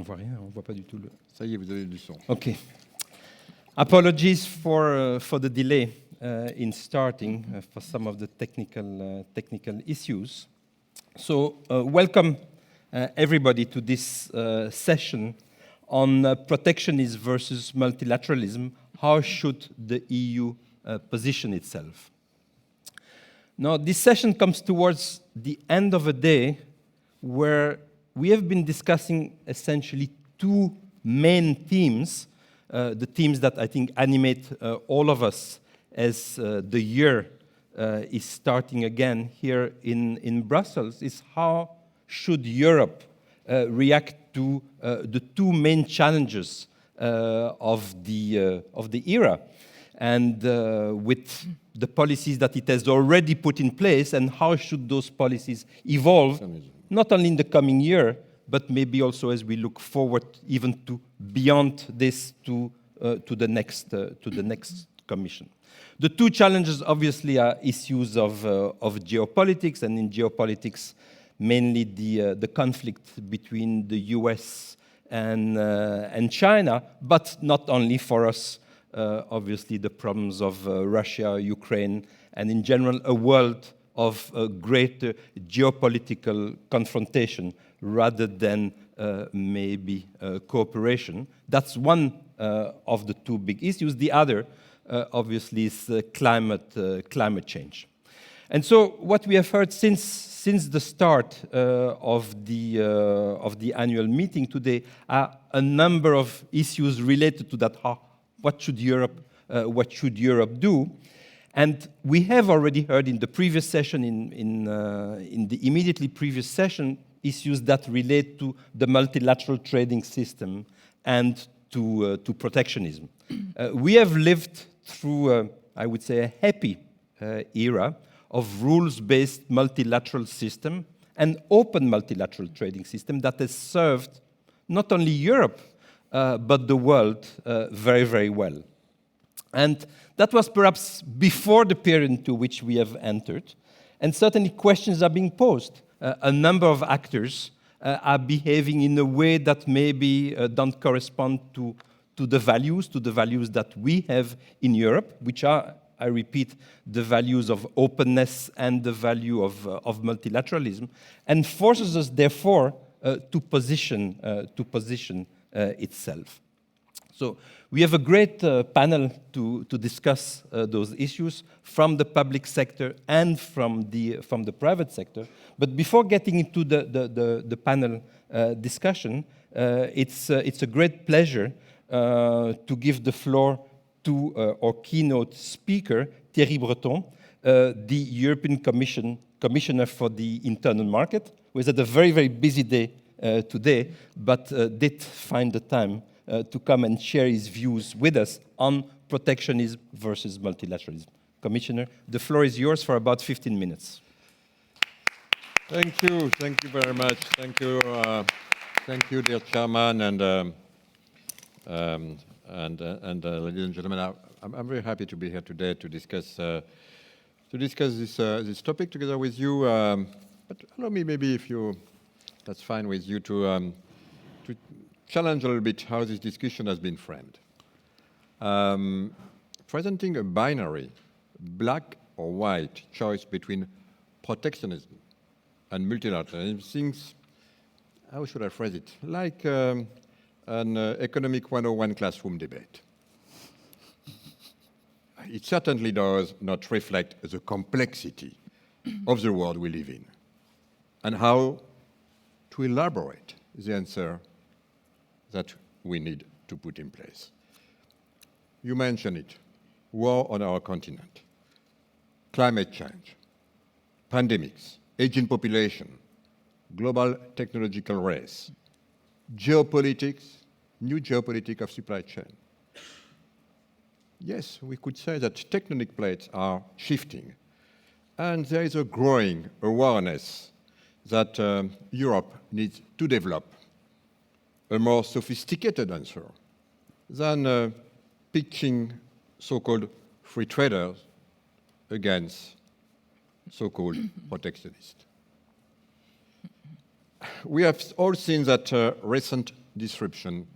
voit rien, on voit pas du tout le... Ça y est, vous avez du son. Okay. Apologies for the delay in starting for some of the technical issues. So welcome everybody to this session on protectionism versus multilateralism. How should the EU position itself? Now, this session comes towards the end of a day where we have been discussing essentially two main themes, the themes that I think animate all of us as the year is starting again here in Brussels, is how should Europe react to the two main challenges of the era, and with the policies that it has already put in place, and how should those policies evolve, not only in the coming year, but maybe also as we look forward even to beyond this to the next Commission. The two challenges obviously are issues of geopolitics, and in geopolitics, mainly the conflict between the US and China, but not only for us. Obviously, the problems of Russia, Ukraine, and in general, a world of greater geopolitical confrontation rather than maybe cooperation. That's one of the two big issues. The other, obviously, is climate change. And so, what we have heard since the start of the annual meeting today are a number of issues related to that. What should Europe do? And we have already heard in the previous session, in the immediately previous session, issues that relate to the multilateral trading system and to protectionism. We have lived through, I would say, a happy era of rules-based multilateral system and open multilateral trading system that has served not only Europe, but the world very, very well. And that was perhaps before the period into which we have entered. And certainly questions are being posed. A number of actors are behaving in a way that maybe don't correspond to the values that we have in Europe, which are, I repeat, the values of openness and the value of multilateralism, and forces us, therefore, to position itself. So we have a great panel to discuss those issues from the public sector and from the private sector. But before getting into the panel discussion, it's a great pleasure to give the floor to our keynote speaker, Thierry Breton, the European Commissioner for the Internal Market, who is at a very, very busy day today, but did find the time to come and share his views with us on protectionism versus multilateralism. Commissioner, the floor is yours for about 15 minutes. Thank you very much. Thank you, dear Chairman, and ladies and gentlemen. I'm very happy to be here today to discuss this topic together with you. But allow me, maybe, if that's fine with you, to challenge a little bit how this discussion has been framed. Presenting a binary, black or white choice between protectionism and multilateralism seems, how should I phrase it, like an economic 101 classroom debate. It certainly does not reflect the complexity of the world we live in and how to elaborate the answer that we need to put in place. You mentioned it, war on our continent, climate change, pandemics, aging population, global technological race, geopolitics, new geopolitics of supply chain. Yes, we could say that tectonic plates are shifting, and there is a growing awareness that Europe needs to develop a more sophisticated answer than pitching so-called free traders against so-called protectionists. We have all seen that recent disruption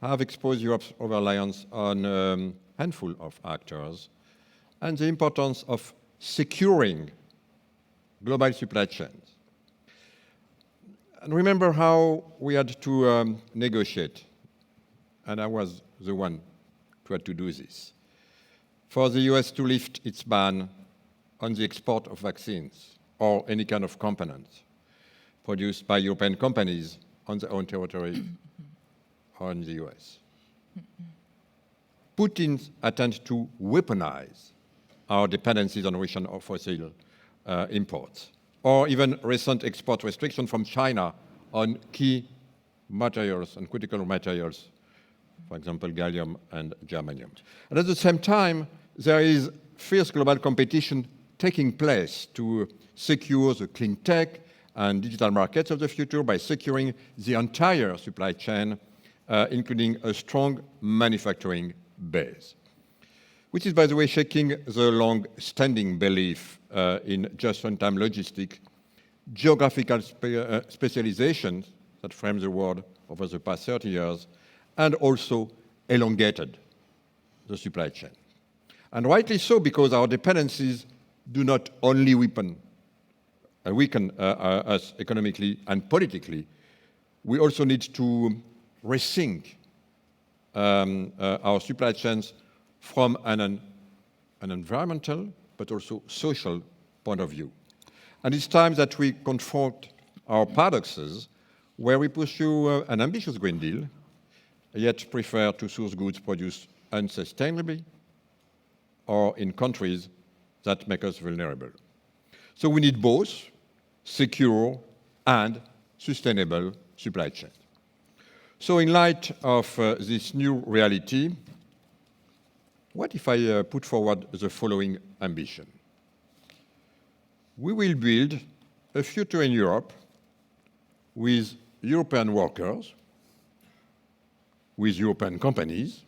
have exposed Europe's over-reliance on a handful of actors and the importance of securing global supply chains. And remember how we had to negotiate, and I was the one who had to do this, for the US to lift its ban on the export of vaccines or any kind of components produced by European companies on their own territory or in the US. Putin's attempt to weaponize our dependencies on Russian or fossil imports, or even recent export restrictions from China on key materials and critical materials, for example, gallium and germanium. And at the same time, there is fierce global competition taking place to secure the clean tech and digital markets of the future by securing the entire supply chain, including a strong manufacturing base, which is, by the way, shaking the long-standing belief in just-in-time logistics, geographical specializations that frame the world over the past 30 years, and also elongated the supply chain. And rightly so, because our dependencies do not only weaken us economically and politically, we also need to rethink our supply chains from an environmental but also social point of view. And it's time that we confront our paradoxes where we pursue an ambitious Green Deal, yet prefer to source goods produced unsustainably or in countries that make us vulnerable. So we need both secure and sustainable supply chains. So in light of this new reality, what if I put forward the following ambition? We will build a future in Europe with European workers, with European companies,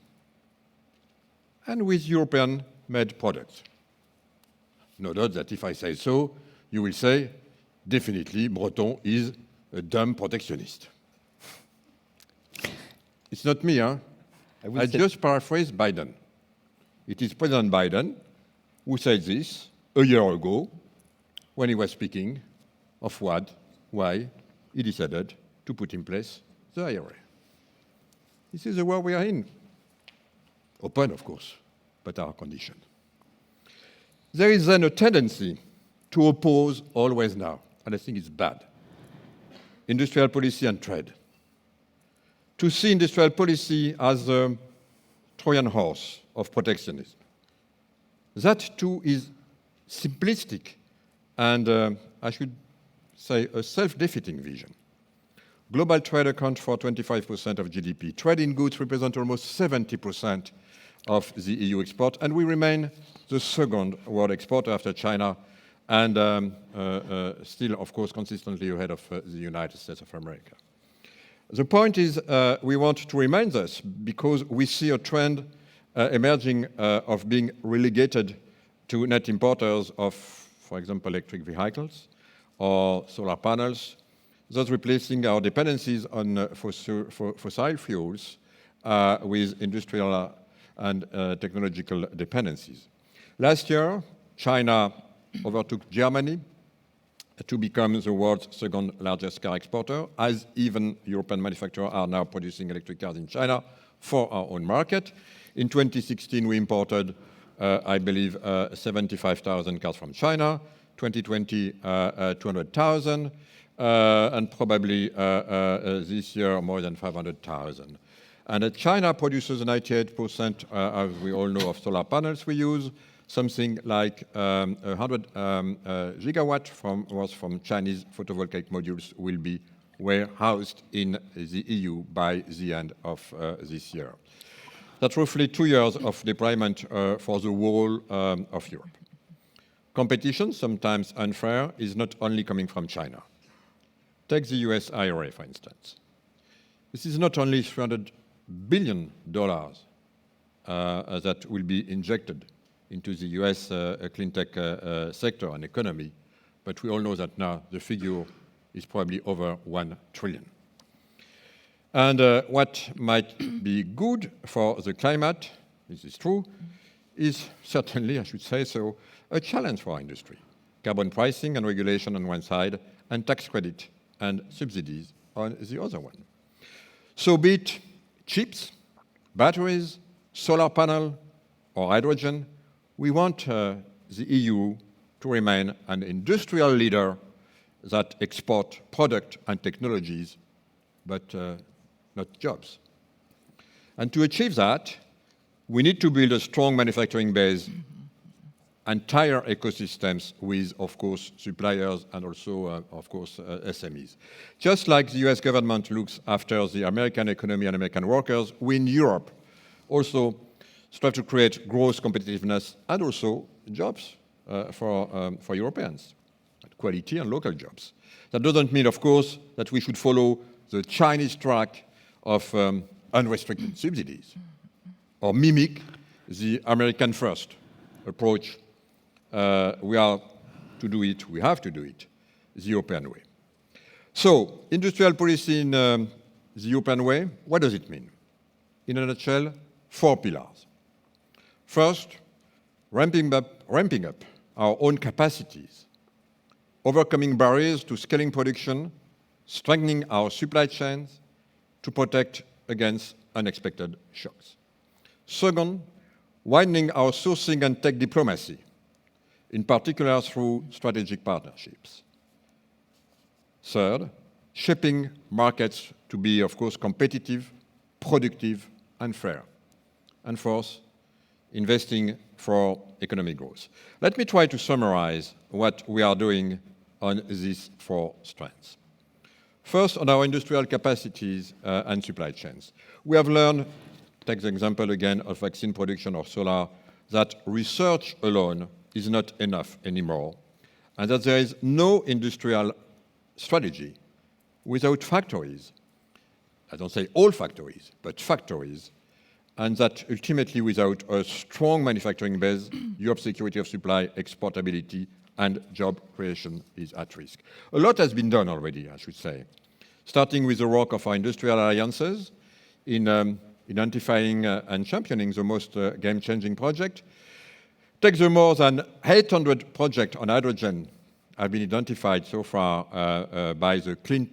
and with European-made products. No doubt that if I say so, you will say, definitely, Breton is a dumb protectionist. It's not me, huh? I just paraphrased Biden. It is President Biden who said this a year ago when he was speaking of why he decided to put in place the IRA. This is the world we are in. Open, of course, but our condition. There is then a tendency to oppose always now, and I think it's bad, industrial policy and trade. To see industrial policy as a Trojan horse of protectionism. That too is simplistic and I should say a self-defeating vision. Global trade accounts for 25% of GDP. Trade in goods represents almost 70% of the EU export, and we remain the second world exporter after China and still, of course, consistently ahead of the United States of America. The point is we want to remain this because we see a trend emerging of being relegated to net importers of, for example, electric vehicles or solar panels, thus replacing our dependencies on fossil fuels with industrial and technological dependencies. Last year, China overtook Germany to become the world's second largest car exporter, as even European manufacturers are now producing electric cars in China for our own market. In 2016, we imported, I believe, 75,000 cars from China, 2020, 200,000, and probably this year more than 500,000. And China produces 98%, as we all know, of solar panels we use. Something like 100 gigawatt from Chinese photovoltaic modules will be warehoused in the EU by the end of this year. That's roughly 2 years of deployment for the whole of Europe. Competition, sometimes unfair, is not only coming from China. Take the US IRA, for instance. This is not only $300 billion that will be injected into the US clean tech sector and economy, but we all know that now the figure is probably over $1 trillion. And what might be good for the climate, this is true, is certainly, I should say so, a challenge for our industry. Carbon pricing and regulation on one side, and tax credit and subsidies on the other one. So be it chips, batteries, solar panel, or hydrogen, we want the EU to remain an industrial leader that export product and technologies, but not jobs. And to achieve that, we need to build a strong manufacturing base, entire ecosystems with, of course, suppliers and also, of course, SMEs. Just like the US government looks after the American economy and American workers, we in Europe also strive to create growth, competitiveness, and also jobs for Europeans, quality and local jobs. That doesn't mean, of course, that we should follow the Chinese track of unrestricted subsidies or mimic the American first approach. We have to do it the European way. So, industrial policy in the European way, what does it mean? In a nutshell, 4 pillars. First, ramping up our own capacities, overcoming barriers to scaling production, strengthening our supply chains to protect against unexpected shocks. Second, widening our sourcing and tech diplomacy, in particular through strategic partnerships. Third, shaping markets to be, of course, competitive, productive, and fair. And fourth, investing for economic growth. Let me try to summarize what we are doing on these 4 strands. First, on our industrial capacities and supply chains. We have learned, take the example again of vaccine production or solar, that research alone is not enough anymore, and that there is no industrial strategy without factories. I don't say all factories, but factories, and that ultimately without a strong manufacturing base, Europe's security of supply, exportability, and job creation is at risk. A lot has been done already, I should say, starting with the work of our industrial alliances in identifying and championing the most game-changing project. Take the more than 800 projects on hydrogen have been identified so far by the Clean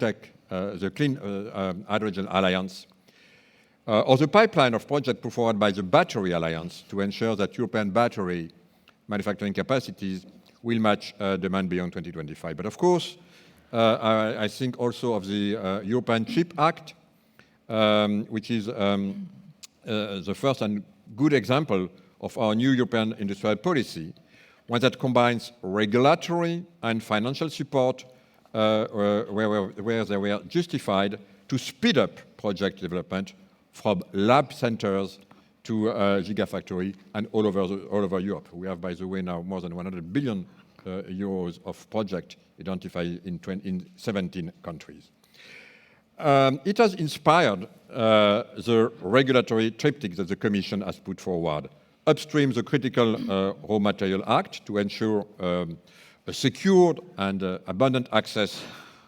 Hydrogen Alliance, or the pipeline of projects put forward by the Battery Alliance to ensure that European battery manufacturing capacities will match demand beyond 2025. But of course, I think also of the European Chip Act, which is the first and good example of our new European industrial policy, one that combines regulatory and financial support where they were justified to speed up project development from lab centers to gigafactory and all over Europe. We have, by the way, now more than 100 billion euros of projects identified in 17 countries. It has inspired the regulatory triptych that the Commission has put forward. Upstream, the Critical Raw Material Act to ensure a secured and abundant access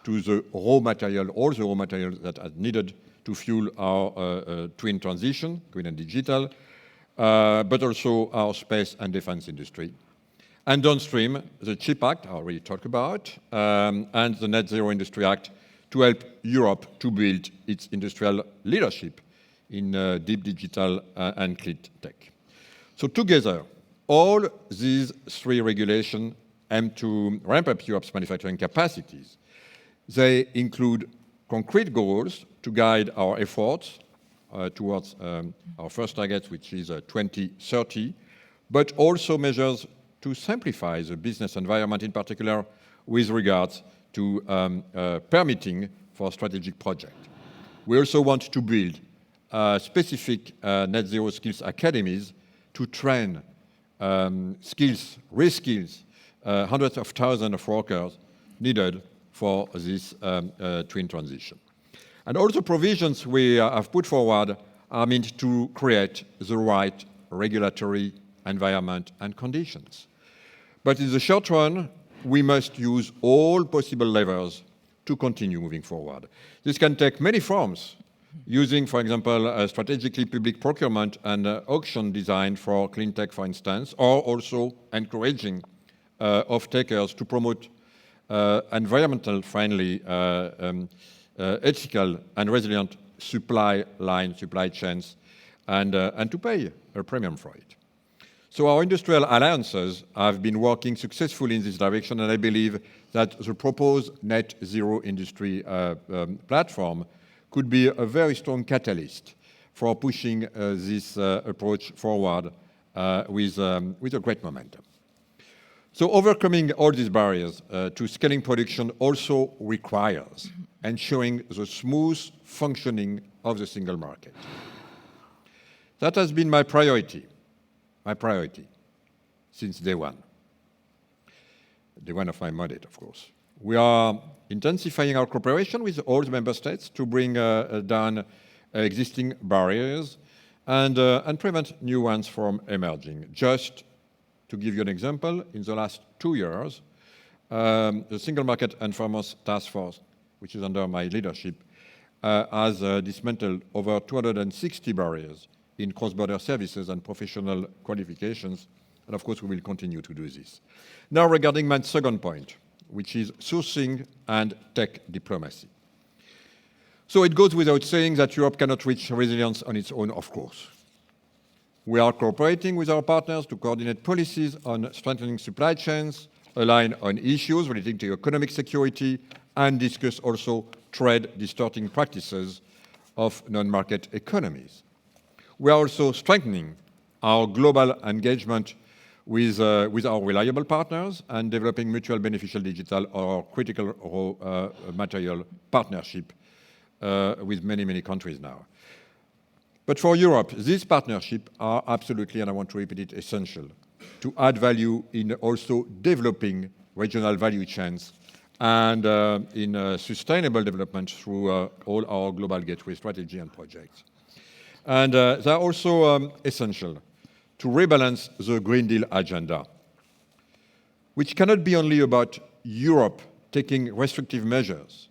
to the raw material, all the raw materials that are needed to fuel our twin transition, green and digital, but also our space and defense industry. And downstream, the CHIP Act, I already talked about, and the Net Zero Industry Act to help Europe to build its industrial leadership in deep digital and clean tech. So together, all these 3 regulations aim to ramp up Europe's manufacturing capacities. They include concrete goals to guide our efforts towards our first target, which is 2030, but also measures to simplify the business environment, in particular with regards to permitting for strategic projects. We also want to build specific net zero skills academies to train skills, re-skills, hundreds of thousands of workers needed for this twin transition. And all the provisions we have put forward are meant to create the right regulatory environment and conditions. But in the short run, we must use all possible levers to continue moving forward. This can take many forms, using, for example, strategically public procurement and auction design for clean tech, for instance, or also encouraging off-takers to promote environmental friendly, ethical and resilient supply chains, and to pay a premium for it. So our industrial alliances have been working successfully in this direction, and I believe that the proposed net zero industry platform could be a very strong catalyst for pushing this approach forward with a great momentum. So overcoming all these barriers to scaling production also requires ensuring the smooth functioning of the single market. That has been my priority since day one of my mandate, of course. We are intensifying our cooperation with all the member states to bring down existing barriers and prevent new ones from emerging. Just to give you an example, in the last 2 years, the Single Market Enforcement Task Force, which is under my leadership, has dismantled over 260 barriers in cross-border services and professional qualifications. And of course, we will continue to do this. Now, regarding my second point, which is sourcing and tech diplomacy. So it goes without saying that Europe cannot reach resilience on its own, of course. We are cooperating with our partners to coordinate policies on strengthening supply chains, align on issues relating to economic security, and discuss also trade distorting practices of non-market economies. We are also strengthening our global engagement with our reliable partners and developing mutual beneficial digital or critical raw material partnership with many, many countries now. But for Europe, these partnerships are absolutely, and I want to repeat it, essential to add value in also developing regional value chains and in sustainable development through all our global gateway strategy and projects. And they are also essential to rebalance the Green Deal agenda, which cannot be only about Europe taking restrictive measures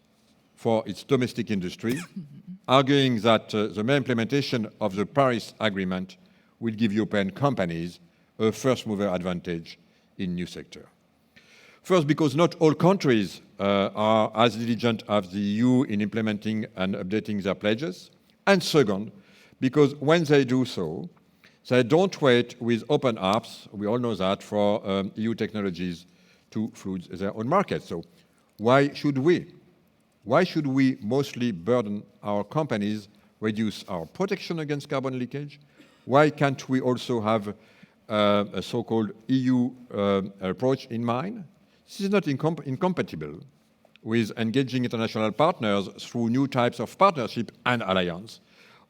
for its domestic industry, arguing that the mere implementation of the Paris Agreement will give European companies a first-mover advantage in new sectors. First, because not all countries are as diligent as the EU in implementing and updating their pledges. And second, because when they do so, they don't wait with open arms, we all know that, for EU technologies to flood their own markets. So why should we? Why should we mostly burden our companies, reduce our protection against carbon leakage? Why can't we also have a so-called EU approach in mind? This is not incompatible with engaging international partners through new types of partnership and alliance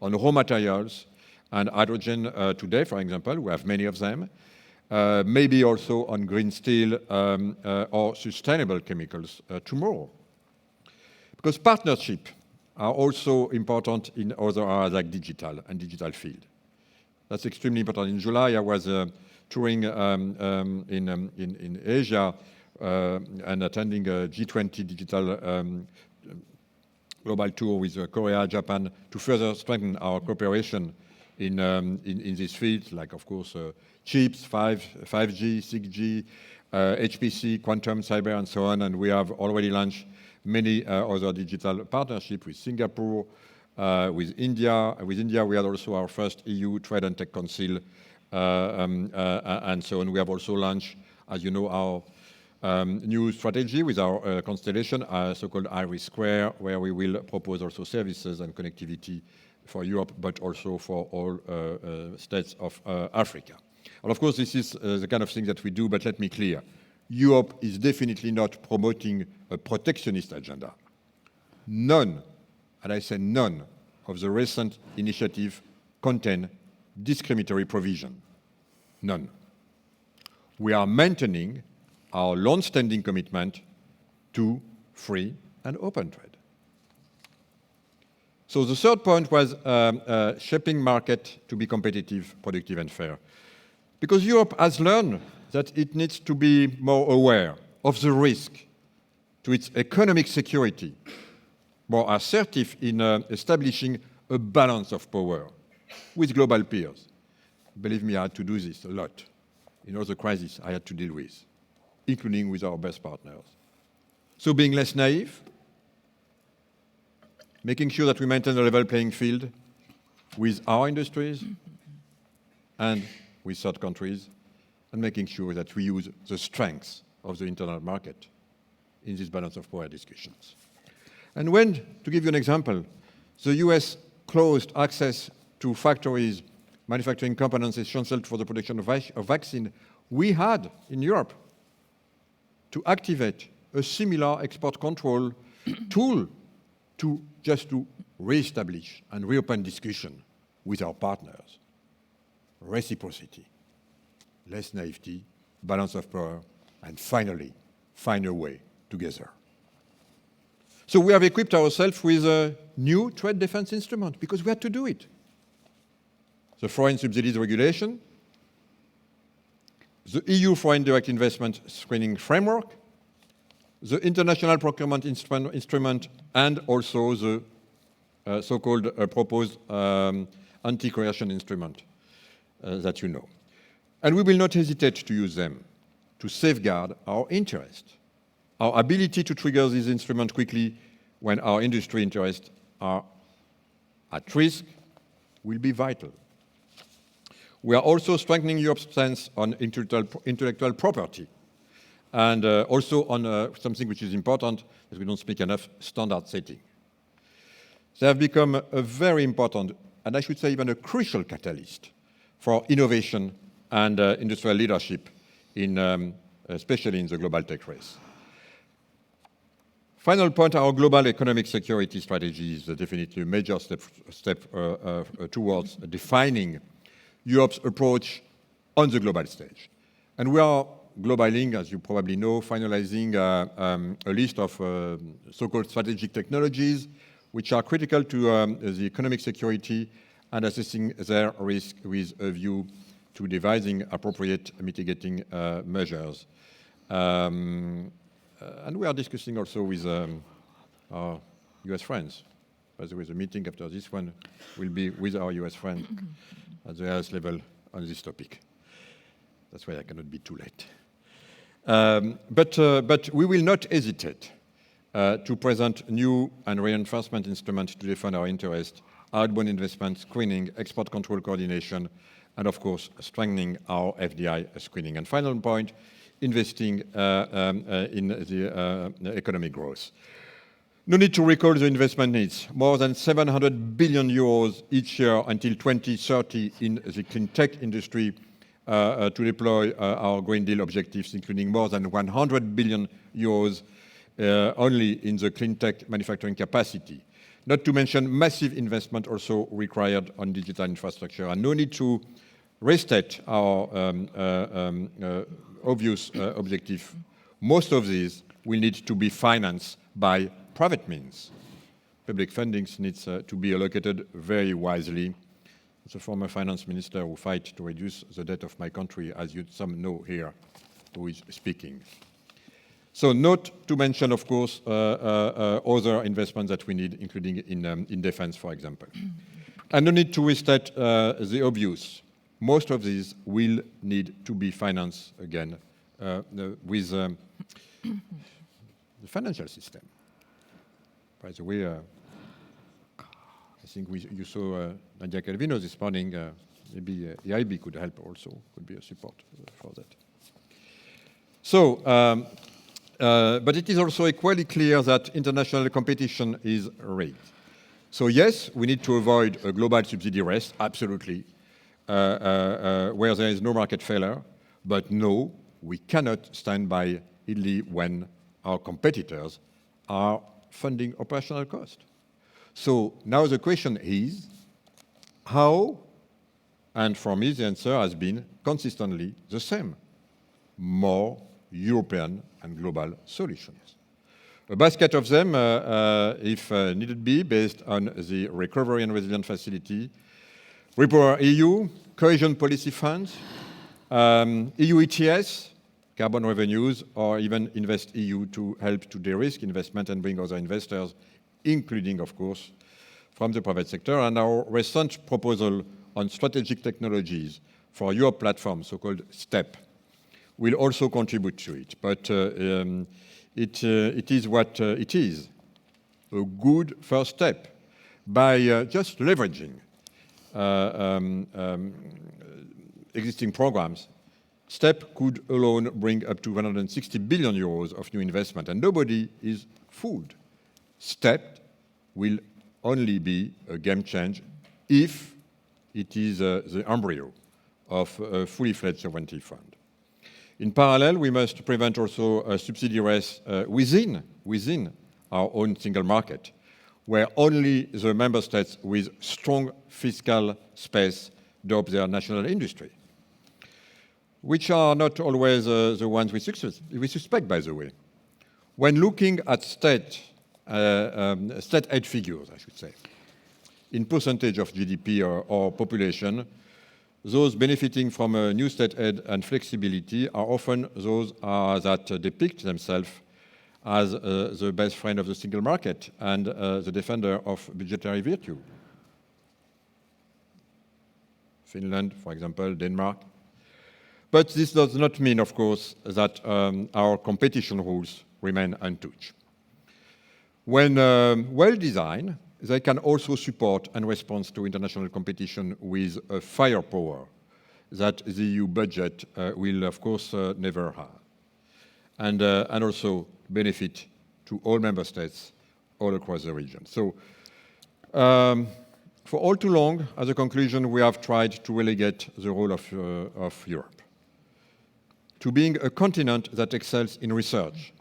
on raw materials and hydrogen today, for example. We have many of them. Maybe also on green steel or sustainable chemicals tomorrow. Because partnerships are also important in other areas like digital and digital field. That's extremely important. In July, I was touring in Asia and attending a G20 digital global tour with Korea, Japan, to further strengthen our cooperation in this field, like, of course, chips, 5G, 6G, HPC, quantum, cyber, and so on. And we have already launched many other digital partnerships with Singapore, with India. With India, we had also our first EU Trade and Tech Council, and so on. We have also launched, as you know, our new strategy with our constellation, so-called Iris Square, where we will propose also services and connectivity for Europe, but also for all states of Africa. And of course, this is the kind of thing that we do, but let me clear. Europe is definitely not promoting a protectionist agenda. None, and I say none, of the recent initiative contain discriminatory provision. None. We are maintaining our long-standing commitment to free and open trade. So the third point was shaping market to be competitive, productive, and fair. Because Europe has learned that it needs to be more aware of the risk to its economic security, more assertive in establishing a balance of power with global peers. Believe me, I had to do this a lot in all the crises I had to deal with, including with our best partners. So being less naive, making sure that we maintain a level playing field with our industries and with third countries, and making sure that we use the strengths of the internal market in this balance of power discussions. And when, to give you an example, the US closed access to factories manufacturing components essential for the production of vaccine, we had in Europe to activate a similar export control tool to re-establish and reopen discussion with our partners. Reciprocity, less naivety, balance of power, and finally, find a way together. So we have equipped ourselves with a new trade defense instrument because we had to do it. The Foreign Subsidies Regulation, the EU Foreign Direct Investment Screening Framework, the International Procurement Instrument, and also the so-called proposed anti-coercion instrument that you know. And we will not hesitate to use them to safeguard our interest. Our ability to trigger these instruments quickly when our industry interests are at risk will be vital. We are also strengthening Europe's stance on intellectual property and also on something which is important, as we don't speak enough, standard setting. They have become a very important, and I should say even a crucial catalyst for innovation and industrial leadership, especially in the global tech race. Final point, our global economic security strategy is definitely a major step towards defining Europe's approach on the global stage. And we are globaling, as you probably know, finalizing a list of so-called strategic technologies which are critical to the economic security and assessing their risk with a view to devising appropriate mitigating measures. And we are discussing also with our US friends. By the way, the meeting after this one will be with our US friends at the highest level on this topic. That's why I cannot be too late. But we will not hesitate to present new and reinforcement instruments to defend our interests, outbound investment screening, export control coordination, and of course, strengthening our FDI screening. And final point, investing in the economic growth. No need to recall the investment needs. More than 700 billion euros each year until 2030 in the clean tech industry to deploy our Green Deal objectives, including more than 100 billion euros only in the clean tech manufacturing capacity. Not to mention massive investment also required on digital infrastructure. And no need to restate our obvious objective. Most of these will need to be financed by private means. Public funding needs to be allocated very wisely. As a former finance minister who fights to reduce the debt of my country, as you some know here, who is speaking. So not to mention, of course, other investments that we need, including in defense, for example. And no need to restate the obvious. Most of these will need to be financed again with the financial system. By the way, I think you saw Nadia Calvino this morning. Maybe EIB could help also, could be a support for that. So, but it is also equally clear that international competition is rigged. So yes, we need to avoid a global subsidy race, absolutely, where there is no market failure. But no, we cannot stand by idly when our competitors are funding operational cost. So now the question is, how? And for me, the answer has been consistently the same. More European and global solutions. A basket of them, if needed be, based on the Recovery and Resilience Facility, Repower EU, Cohesion Policy Funds, EU ETS, carbon revenues, or even Invest EU to help to de-risk investment and bring other investors, including, of course, from the private sector, and our recent proposal on strategic technologies for Europe platform, so-called STEP, will also contribute to it. But it is what it is, a good first step by just leveraging existing programs. STEP could alone bring up to 160 billion euros of new investment, and nobody is fooled. STEP will only be a game changer if it is the embryo of a fully fledged sovereignty fund. In parallel, we must prevent also a subsidy race within our own single market, where only the member states with strong fiscal space dope their national industry, which are not always the ones we suspect, by the way. When looking at state aid figures, I should say, in percentage of GDP or population, those benefiting from a new state aid and flexibility are often those that depict themselves as the best friend of the single market and the defender of budgetary virtue. Finland, for example, Denmark. But this does not mean, of course, that our competition rules remain untouched. When well-designed, they can also support and respond to international competition with a firepower that the EU budget will, of course, never have, and also benefit to all member states all across the region. So, for all too long, as a conclusion, we have tried to relegate the role of Europe to being a continent that excels in research,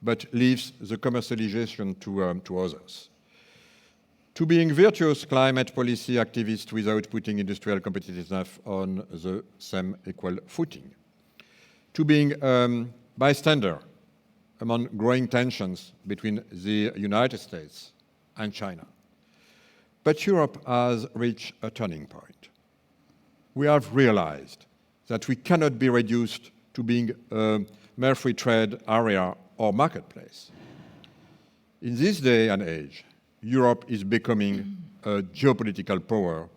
but leaves the commercialization to others, to being virtuous climate policy activists without putting industrial competitiveness on the same equal footing, to being bystander among growing tensions between the United States and China. But Europe has reached a turning point. We have realized that we cannot be reduced to being a mere free trade area or marketplace. In this day and age, Europe is becoming a geopolitical power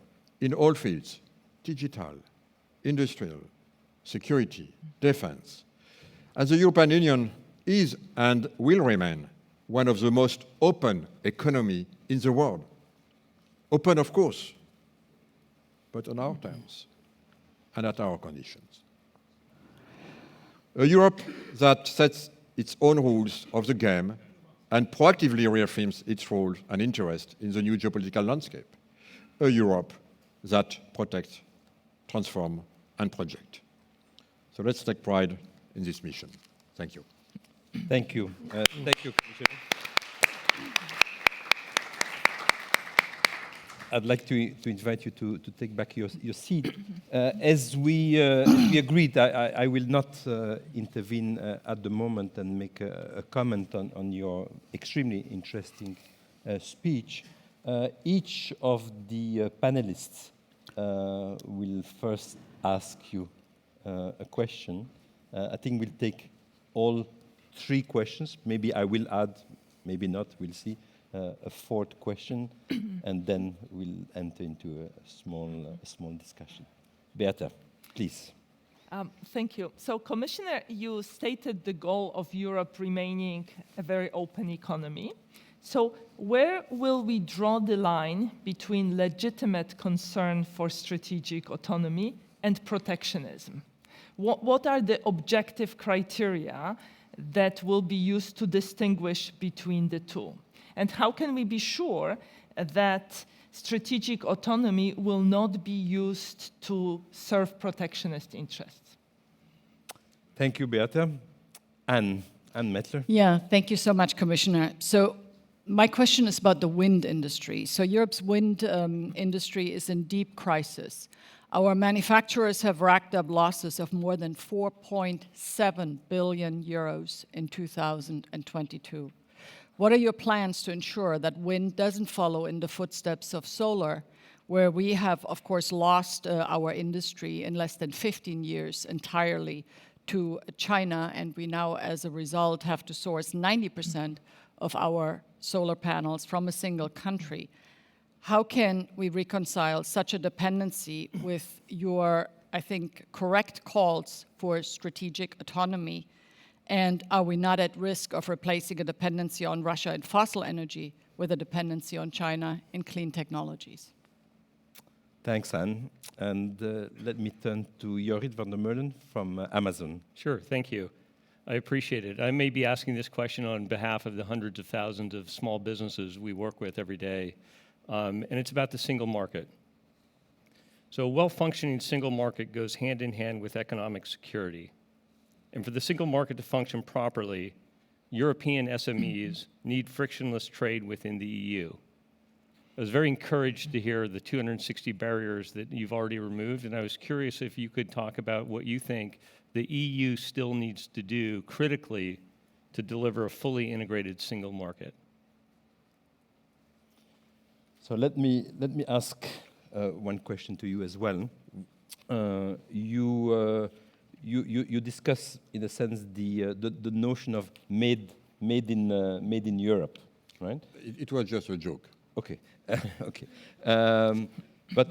in all fields: digital, industrial, security, defense. And the European Union is and will remain one of the most open economies in the world. Open, of course, but on our terms and at our conditions. A Europe that sets its own rules of the game and proactively reaffirms its role and interest in the new geopolitical landscape. A Europe that protects, transforms, and projects. So let's take pride in this mission. Thank you. Thank you. Thank you, Commissioner. I'd like to invite you to take back your seat. As we agreed, I will not intervene at the moment and make a comment on your extremely interesting speech. Each of the panelists will first ask you a question. I think we'll take all 3 questions. Maybe I will add, maybe not, we'll see. A 4th question, and then we'll enter into a small discussion. Beata, please. Thank you. So, Commissioner, you stated the goal of Europe remaining a very open economy. So, where will we draw the line between legitimate concern for strategic autonomy and protectionism? What are the objective criteria that will be used to distinguish between the two? And how can we be sure that strategic autonomy will not be used to serve protectionist interests? Thank you, Beata. Anne Mettler. Yeah, thank you so much, Commissioner. So my question is about the wind industry. So Europe's wind industry is in deep crisis. Our manufacturers have racked up losses of more than 4.7 billion euros in 2022. What are your plans to ensure that wind doesn't follow in the footsteps of solar, where we have, of course, lost our industry in less than 15 years entirely to China, and we now, as a result, have to source 90% of our solar panels from a single country? how can we reconcile such a dependency with your, I think, correct calls for strategic autonomy? And are we not at risk of replacing a dependency on Russia in fossil energy with a dependency on China in clean technologies? Thanks, Anne. And let me turn to Jorrit van der Meulen from Amazon. Sure, thank you. I appreciate it. I may be asking this question on behalf of the hundreds of thousands of small businesses we work with every day, and it's about the single market. So a well-functioning single market goes hand in hand with economic security. And for the single market to function properly, European SMEs need frictionless trade within the EU. I was very encouraged to hear the 260 barriers that you've already removed, and I was curious if you could talk about what you think the EU still needs to do critically to deliver a fully integrated single market. So let me ask one question to you as well. You discuss, in a sense, the notion of made in Europe, right? It was just a joke. Okay, okay. But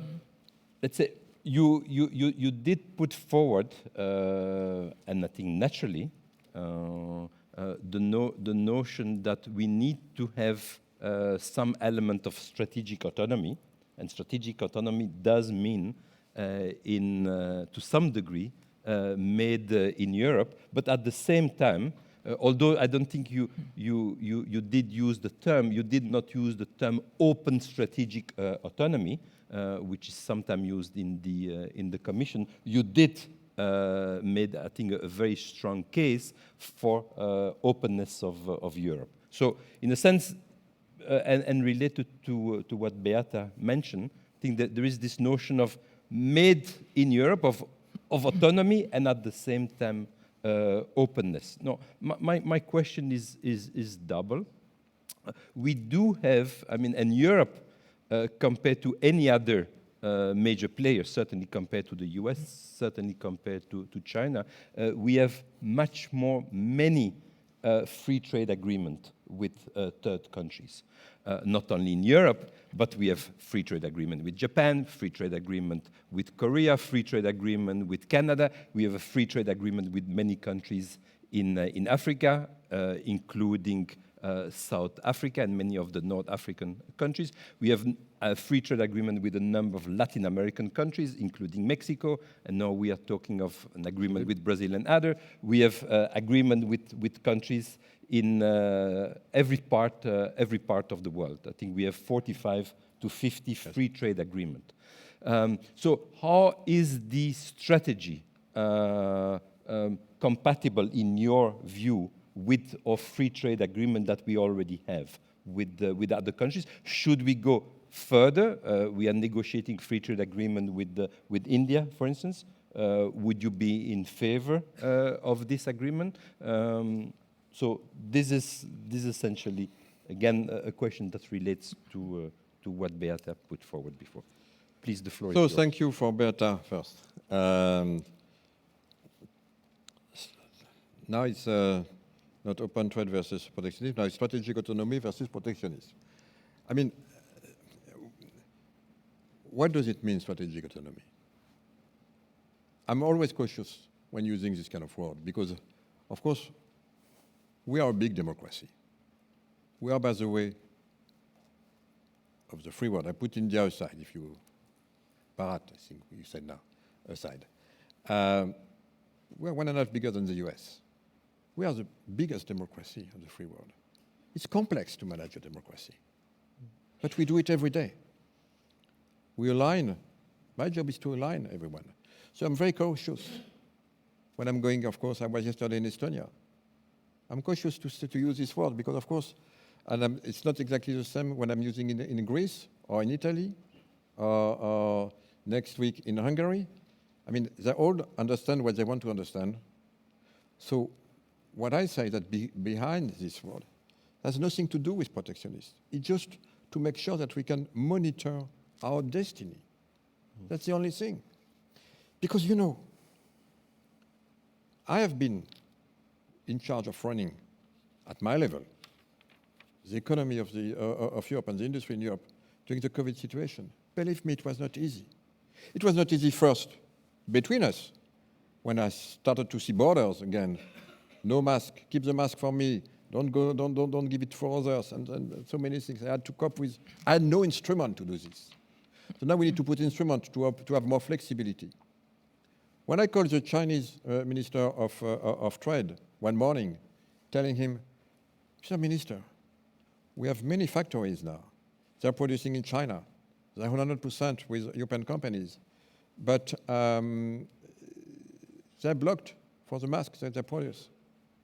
let's say you did put forward, and I think naturally, the notion that we need to have some element of strategic autonomy, and strategic autonomy does mean, to some degree, made in Europe, but at the same time, although I don't think you did use the term, you did not use the term open strategic autonomy, which is sometimes used in the Commission. You did made, I think, a very strong case for openness of Europe. So, in a sense, and related to what Beata mentioned, I think that there is this notion of made in Europe, of autonomy, and at the same time openness. No, my question is double. We do have, I mean, and Europe, compared to any other major player, certainly compared to the US, certainly compared to China, we have many free trade agreements with third countries. Not only in Europe, but we have free trade agreement with Japan, free trade agreement with Korea, free trade agreement with Canada. We have a free trade agreement with many countries in Africa, including South Africa and many of the North African countries. We have a free trade agreement with a number of Latin American countries, including Mexico, and now we are talking of an agreement with Brazil and other. We have agreement with countries in every part of the world. I think we have 45 to 50 free trade agreement. So how is the strategy compatible in your view with a free trade agreement that we already have with other countries? Should we go further? We are negotiating free trade agreement with India, for instance. Would you be in favor of this agreement? So this is essentially, again, a question that relates to what Beata put forward before. Please, the floor is yours. So thank you for Beata first. Now it's not open trade versus protectionism, now it's strategic autonomy versus protectionism. I mean, what does it mean, strategic autonomy? I'm always cautious when using this kind of word because, of course, we are a big democracy. We are, by the way, of the free world. I put India aside, if you, Bharat, I think you said now, aside. We're 1.5 bigger than the US. We are the biggest democracy of the free world. It's complex to manage a democracy, but we do it every day. We align. My job is to align everyone. So I'm very cautious when I'm going, of course, I was yesterday in Estonia. I'm cautious to use this word because, of course, and it's not exactly the same when I'm using it in Greece or in Italy or next week in Hungary. I mean, they all understand what they want to understand. So what I say that behind this word has nothing to do with protectionism. It's just to make sure that we can monitor our destiny. That's the only thing. Because, you know, I have been in charge of running, at my level, the economy of Europe and the industry in Europe during the COVID situation. Believe me, it was not easy. It was not easy first between us. When I started to see borders again, no mask, keep the mask for me, don't give it for others, and so many things I had to cope with. I had no instrument to do this. So now we need to put instruments to have more flexibility. When I called the Chinese Minister of Trade one morning, telling him, Mr. Minister, we have many factories now. They're producing in China. They're 100% with European companies. But they're blocked for the masks that they produce.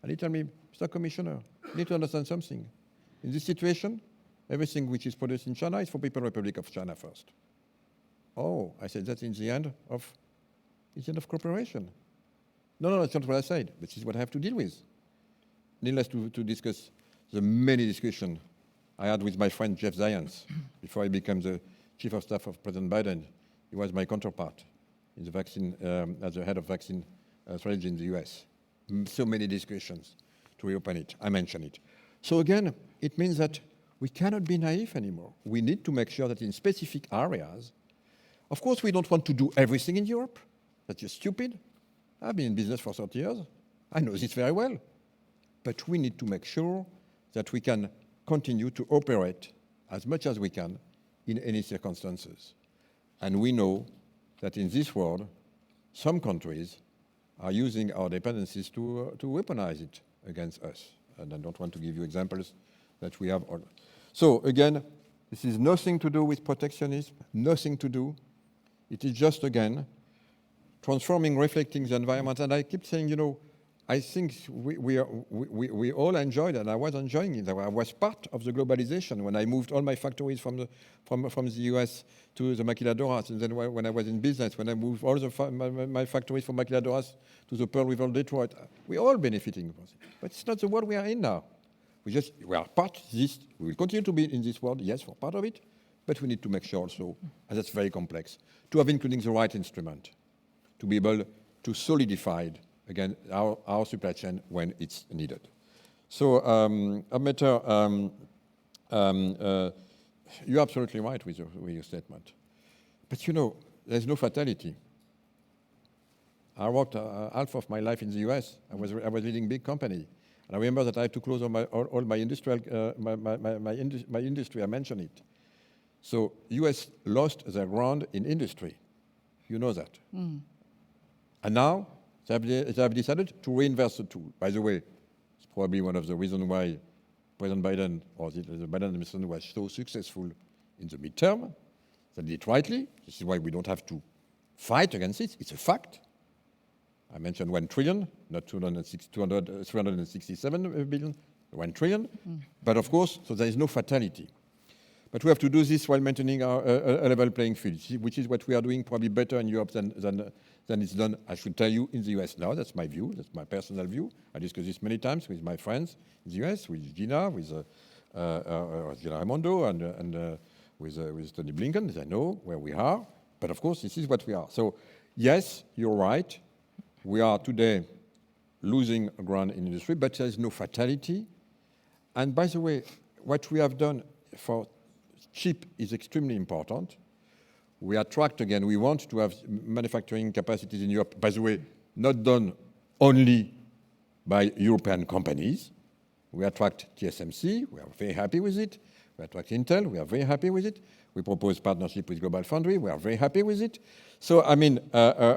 And he told me, Mr. Commissioner, you need to understand something. In this situation, everything which is produced in China is for People's Republic of China first. Oh, I said, that's the end of cooperation. No, that's not what I said, but this is what I have to deal with. Needless to discuss the many discussions I had with my friend Jeff Zients before I became the Chief of Staff of President Biden. He was my counterpart in the vaccine, as the head of vaccine strategy in the US. So many discussions to reopen it. I mentioned it. So again, it means that we cannot be naive anymore. We need to make sure that in specific areas, of course, we don't want to do everything in Europe. That's just stupid. I've been in business for 30 years. I know this very well. But we need to make sure that we can continue to operate as much as we can in any circumstances. And we know that in this world, some countries are using our dependencies to weaponize it against us. And I don't want to give you examples that we have. So again, this is nothing to do with protectionism, nothing to do. It is just, again, transforming, reflecting the environment. And I keep saying, you know, I think we all enjoyed it, and I was enjoying it. I was part of the globalization when I moved all my factories from the US to the maquiladoras, and then when I was in business, when I moved all my factories from maquiladoras to the Pearl River, Detroit, we're all benefiting from it. But it's not the world we are in now. We are part of this. We will continue to be in this world, yes, for part of it, but we need to make sure also, and that's very complex, to have including the right instrument, to be able to solidify again our supply chain when it's needed. So, you're absolutely right with your statement. But you know, there's no fatality. I worked half of my life in the US. I was leading a big company. And I remember that I had to close all my industrial, my industry, I mentioned it. So US lost their ground in industry. You know that. Mm. And now they have decided to reinvest the tool. By the way, it's probably one of the reasons why President Biden or the Biden administration was so successful in the midterm. They did it rightly. This is why we don't have to fight against it. It's a fact. I mentioned 1 trillion, not 367 billion, 1 trillion. Mm. But of course, so there is no fatality. But we have to do this while maintaining our a level playing field, which is what we are doing probably better in Europe than it's done, I should tell you, in the US now. That's my view. That's my personal view. I discussed this many times with my friends in the US, with Gina, with Gina Raimondo, and with Tony Blinken. They know where we are. But of course, this is what we are. So yes, you're right. We are today losing ground in industry, but there is no fatality. And by the way, what we have done for chip is extremely important. We attract, again, we want to have manufacturing capacities in Europe, by the way, not done only by European companies. We attract TSMC, we are very happy with it. We attract Intel, we are very happy with it. We propose partnership with Global Foundry, we are very happy with it. So, I mean,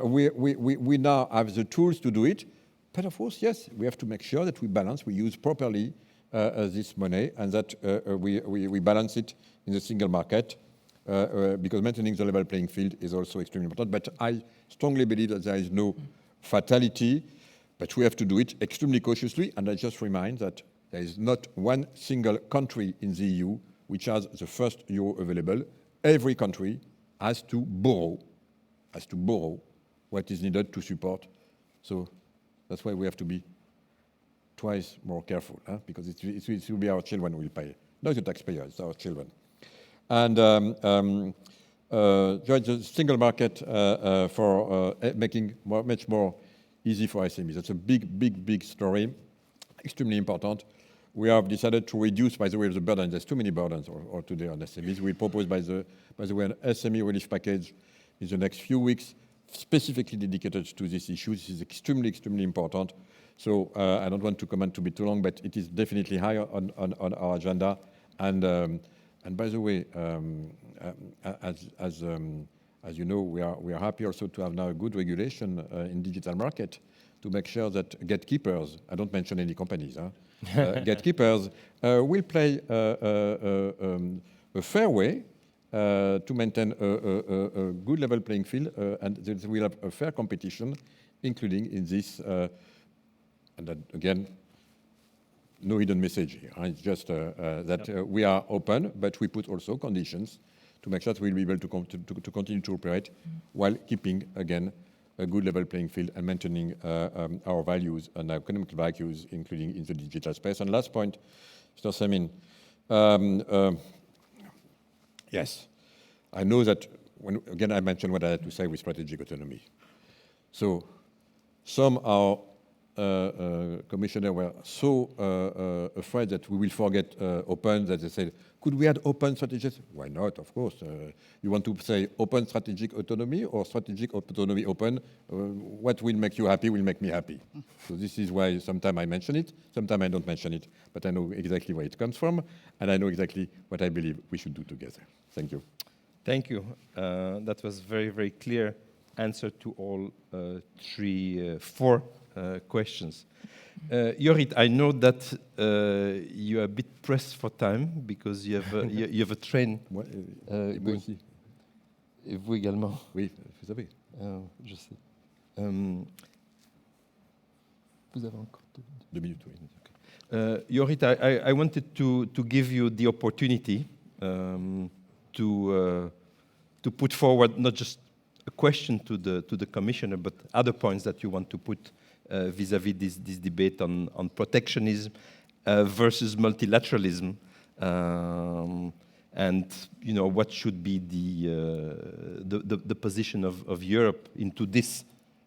we now have the tools to do it. But of course, yes, we have to make sure that we balance, we use properly this money, and that we balance it in the single market, because maintaining the level playing field is also extremely important. But I strongly believe that there is no fatality, but we have to do it extremely cautiously. And I just remind that there is not one single country in the EU which has the first euro available. Every country has to borrow what is needed to support. So that's why we have to be twice more careful, because it will be our children who will pay, not the taxpayers, it's our children. And the single market for making much more easy for SMEs. That's a big story, extremely important. we have decided to reduce, by the way, the burden. There's too many burdens or today on SMEs. We propose, by the way, an SME relief package in the next few weeks, specifically dedicated to this issue. This is extremely, extremely important. So I don't want to comment to be too long, but it is definitely higher on our agenda. And by the way, as you know, we are happy also to have now a good regulation in digital market to make sure that gatekeepers, I don't mention any companies, gatekeepers will play a fair way to maintain a good level playing field, and that we'll have a fair competition, including in this, and that, again, no hidden message here. It's just that we are open, but we put also conditions to make sure that we'll be able to continue to operate while keeping, again, a good level playing field and maintaining our values and our economic values, including in the digital space. And last point, Mr. Samin, yes, I know that, again, I mentioned what I had to say with strategic autonomy. So some our commissioners were so afraid that we will forget open that they said, could we add open strategies? Why not, of course. You want to say open strategic autonomy or strategic autonomy open? What will make you happy will make me happy. So this is why sometimes I mention it, sometimes I don't mention it, but I know exactly where it comes from, and I know exactly what I believe we should do together. Thank you. Thank you. That was very, very clear answer to all four questions. Jorit, I know that you are a bit pressed for time because you have a train. Et moi aussi. Et vous également. Oui, vous savez. Je sais. Vous avez encore 2 minutes, oui. Jorit, I wanted to give you the opportunity to put forward not just a question to the commissioner, but other points that you want to put vis-à-vis this debate on protectionism versus multilateralism, and what should be the position of Europe into this,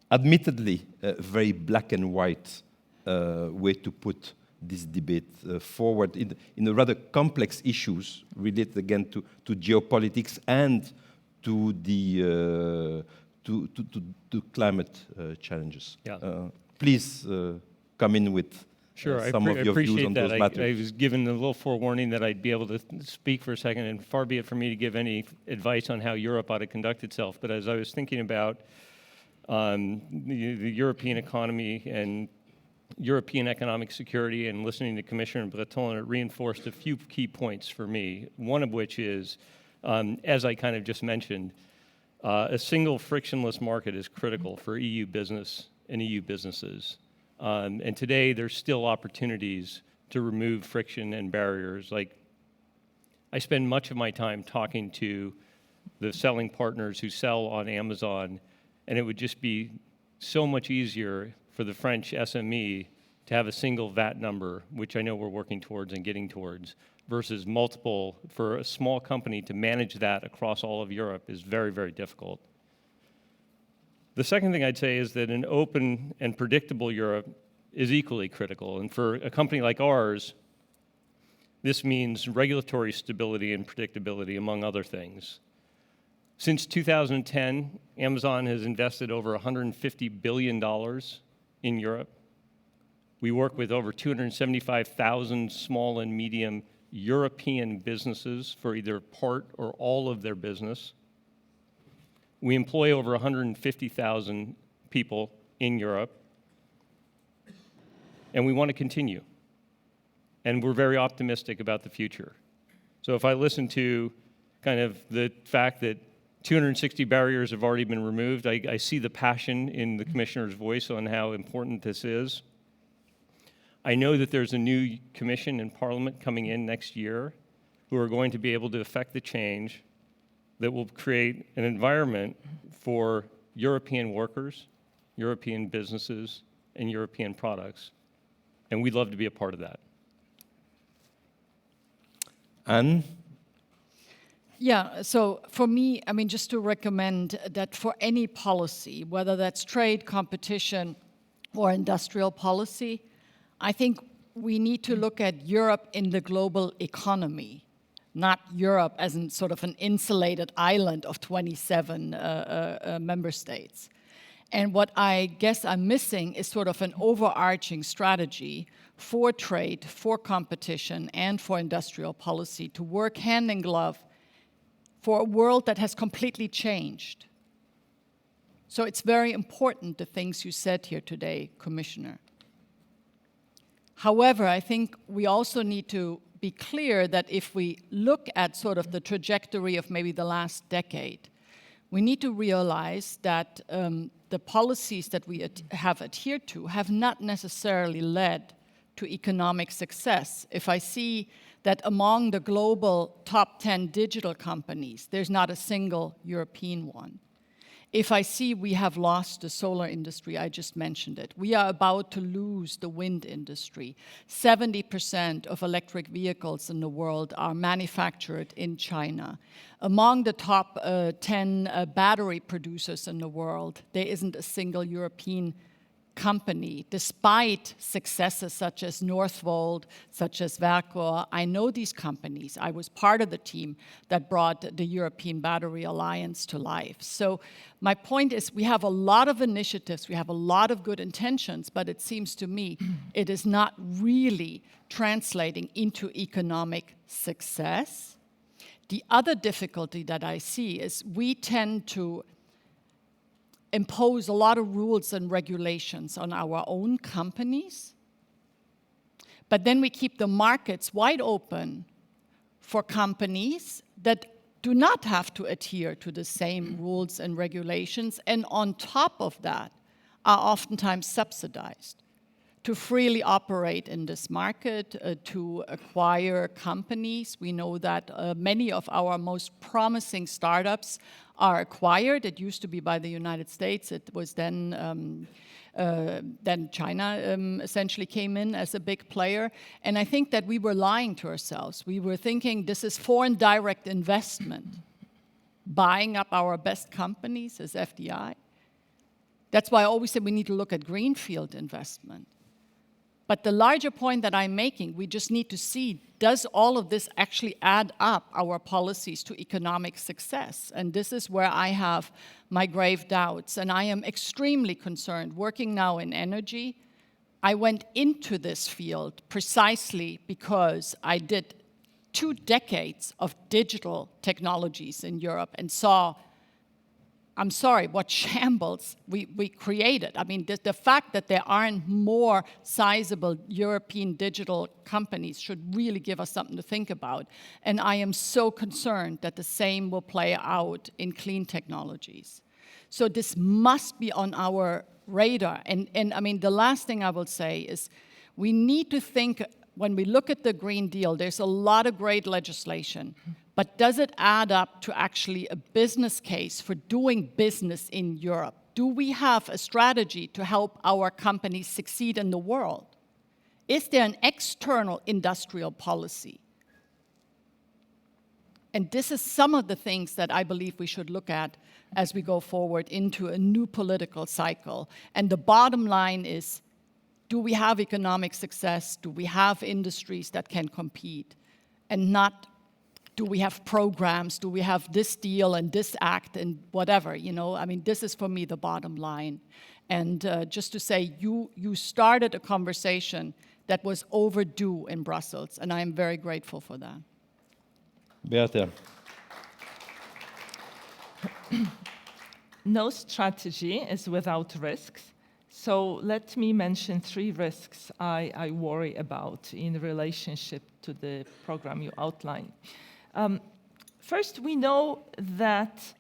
admittedly, very black and white way to put this debate forward in a rather complex issues related again to geopolitics and to the to climate challenges. Yeah. Please come in with some of your views on those matters. I was given a little forewarning that I'd be able to speak for a second, and far be it from me to give any advice on how Europe ought to conduct itself. But as I was thinking about the European economy and European economic security and listening to Commissioner Breton, it reinforced a few key points for me, one of which is, as I kind of just mentioned, a single frictionless market is critical for EU business and EU businesses. And today, there's still opportunities to remove friction and barriers. Like, I spend much of my time talking to the selling partners who sell on Amazon, and it would just be so much easier for the French SME to have a single VAT number, which I know we're working towards and getting towards, versus multiple. For a small company to manage that across all of Europe is very, very difficult. The second thing I'd say is that an open and predictable Europe is equally critical. And for a company like ours, this means regulatory stability and predictability, among other things. Since 2010, Amazon has invested over $150 billion in Europe. We work with over 275,000 small and medium European businesses for either part or all of their business. We employ over 150,000 people in Europe, and we want to continue. And we're very optimistic about the future. So if I listen to kind of the fact that 260 barriers have already been removed, I see the passion in the Commissioner's voice on how important this is. I know that there's a new commission and parliament coming in next year who are going to be able to affect the change that will create an environment for European workers, European businesses, and European products. And we'd love to be a part of that. Anne? Yeah, so for me, I mean, just to recommend that for any policy, whether that's trade, competition, or industrial policy, I think we need to look at Europe in the global economy, not Europe as in sort of an insulated island of 27 member states. And what I guess I'm missing is sort of an overarching strategy for trade, for competition, and for industrial policy to work hand in glove for a world that has completely changed. So it's very important, the things you said here today, Commissioner. However, I think we also need to be clear that if we look at sort of the trajectory of maybe the last decade, we need to realize that the policies that we have adhered to have not necessarily led to economic success. If I see that among the global top 10 digital companies, there's not a single European one. If I see we have lost the solar industry, I just mentioned it. We are about to lose the wind industry. 70% of electric vehicles in the world are manufactured in China. Among the top 10 battery producers in the world, there isn't a single European company, despite successes such as Northvolt, such as Verkor. I know these companies. I was part of the team that brought the European Battery Alliance to life. So my point is we have a lot of initiatives, we have a lot of good intentions, but it seems to me it is not really translating into economic success. The other difficulty that I see is we tend to impose a lot of rules and regulations on our own companies, but then we keep the markets wide open for companies that do not have to adhere to the same rules and regulations, and on top of that are oftentimes subsidized to freely operate in this market, to acquire companies. We know that many of our most promising startups are acquired. It used to be by the United States. It was then China essentially came in as a big player. And I think that we were lying to ourselves. We were thinking this is foreign direct investment, buying up our best companies as FDI. That's why I always said we need to look at greenfield investment. But the larger point that I'm making, we just need to see, does all of this actually add up our policies to economic success? And this is where I have my grave doubts. And I am extremely concerned. Working now in energy, I went into this field precisely because I did 2 decades of digital technologies in Europe and saw, I'm sorry, what shambles we created. I mean, the fact that there aren't more sizable European digital companies should really give us something to think about. And I am so concerned that the same will play out in clean technologies. So this must be on our radar. And I mean, the last thing I will say is we need to think, when we look at the Green Deal, there's a lot of great legislation. But does it add up to actually a business case for doing business in Europe? Do we have a strategy to help our companies succeed in the world? Is there an external industrial policy? And this is some of the things that I believe we should look at as we go forward into a new political cycle. And the bottom line is, do we have economic success? Do we have industries that can compete? And not, do we have programs? Do we have this deal and this act and whatever, you know? I mean, this is for me the bottom line. And just to say, you started a conversation that was overdue in Brussels, and I am very grateful for that. Beate. No strategy is without risks. So let me mention 3 risks I worry about in relationship to the program you outlined. First, we know that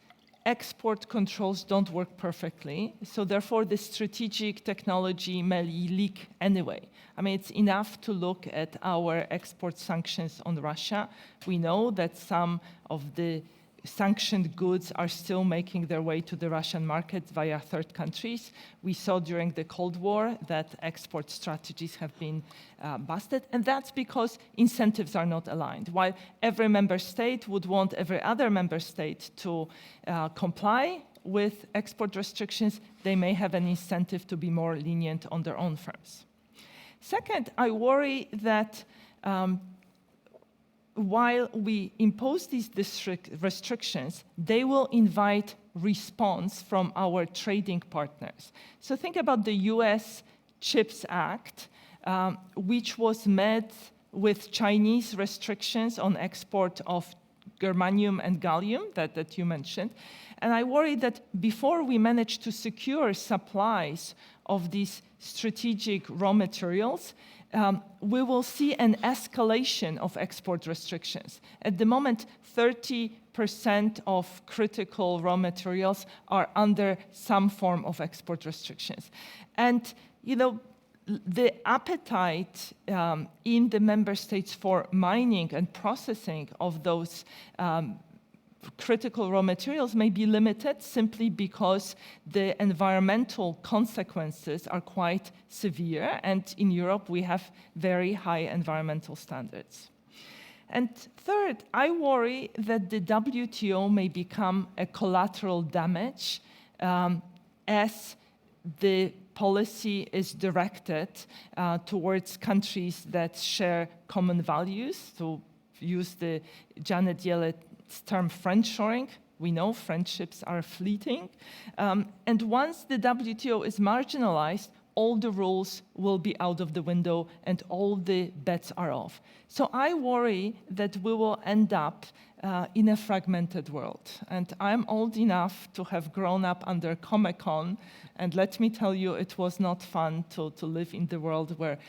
export controls don't work perfectly, so therefore the strategic technology may leak anyway. I mean, it's enough to look at our export sanctions on Russia. We know that some of the sanctioned goods are still making their way to the Russian market via third countries. We saw during the Cold War that export strategies have been busted, and that's because incentives are not aligned. While every member state would want every other member state to comply with export restrictions, they may have an incentive to be more lenient on their own firms. Second, I worry that while we impose these restrictions, they will invite response from our trading partners. So think about the US CHIPS Act, which was met with Chinese restrictions on export of germanium and gallium that you mentioned. And I worry that before we manage to secure supplies of these strategic raw materials, we will see an escalation of export restrictions. At the moment, 30% of critical raw materials are under some form of export restrictions. And, you know, the appetite in the member states for mining and processing of those critical raw materials may be limited simply because the environmental consequences are quite severe, and in Europe we have very high environmental standards. And third, I worry that the WTO may become a collateral damage as the policy is directed towards countries that share common values. To use the Janet Yellen's term, friendshoring, we know friendships are fleeting. And once the WTO is marginalized, all the rules will be out of the window and all the bets are off. So I worry that we will end up in a fragmented world. And I'm old enough to have grown up under Comecon, and let me tell you, it was not fun to live in the world where,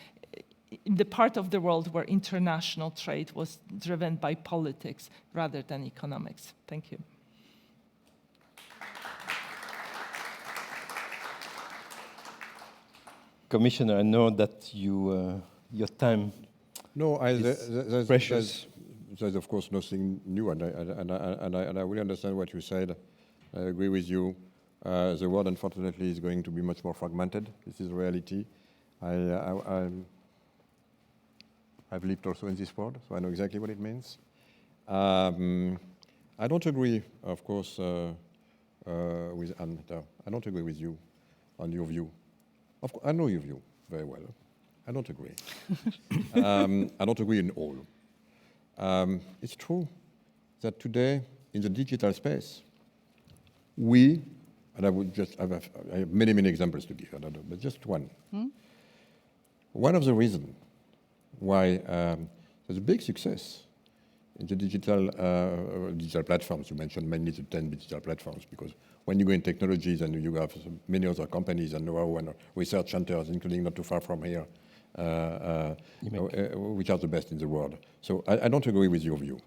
in the part of the world where international trade was driven by politics rather than economics. Thank you. Commissioner, I know that you, your time is precious. There's of course nothing new, and I really understand what you said. I agree with you. The world, unfortunately, is going to be much more fragmented. This is reality. I've lived also in this world, so I know exactly what it means. I don't agree, of course, with Anne. I don't agree with you on your view. Of course, I know your view very well. I don't agree. I don't agree in all. It's true that today, in the digital space, we, and I would just, I have many, many examples to give, but just one. One of the reasons why there's a big success in the digital platforms, you mentioned mainly the 10 digital platforms, because when you go in technologies and you have many other companies and know-how and research centers, including not too far from here, which are the best in the world. So I don't agree with your view.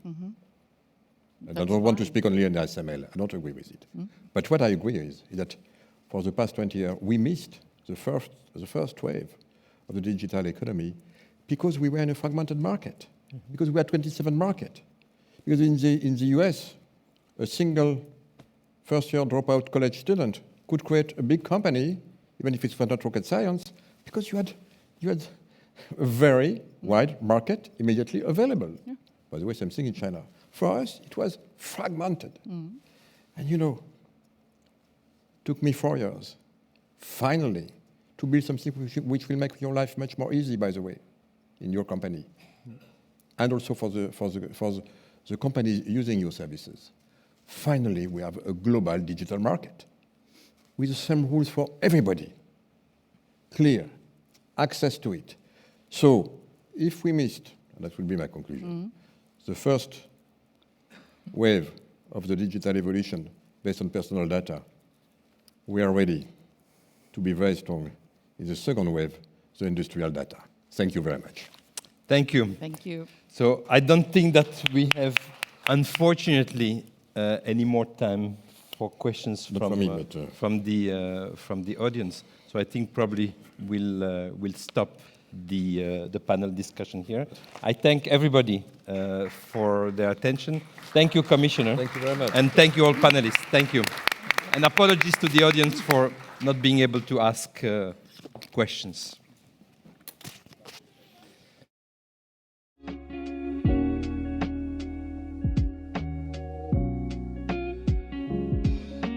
And I don't want to speak only on SML. I don't agree with it. But what I agree is that for the past 20 years, we missed the first wave of the digital economy because we were in a fragmented market, because we had 27 markets. Because in the US, a single first-year dropout college student could create a big company, even if it's for not rocket science, because you had a very wide market immediately available. By the way, same thing in China. For us, it was fragmented. And you know, took me 4 years, finally, to build something which will make your life much more easy, by the way, in your company. And also for the companies using your services. Finally, we have a global digital market with the same rules for everybody. Clear, access to it. So if we missed, and that will be my conclusion, the first wave of the digital evolution based on personal data, we are ready to be very strong in the second wave, the industrial data. Thank you very much. Thank you. Thank you. So I don't think that we have, unfortunately, any more time for questions from the audience. So I think probably we'll stop the panel discussion here. I thank everybody for their attention. Thank you, Commissioner. Thank you very much. And thank you all panelists. Thank you. And apologies to the audience for not being able to ask questions.